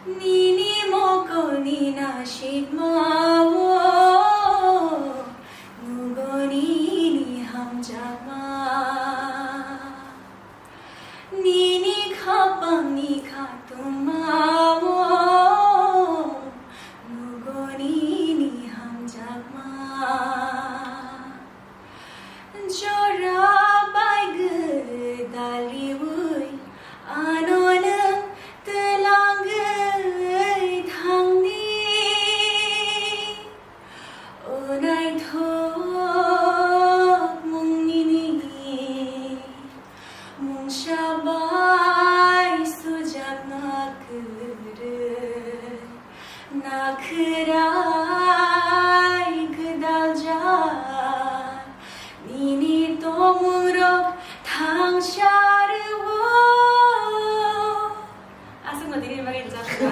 니니 먹고 니나 식마워 누구니 니 함자마 니니 가방 니 가뚱마워 누구니 니 함자마 जोरा बाइग दालिवुई आनोनम तलांग थांगनी ओनाय थोक मुंगनिनी मुंशाबाय सुजाब नाखरा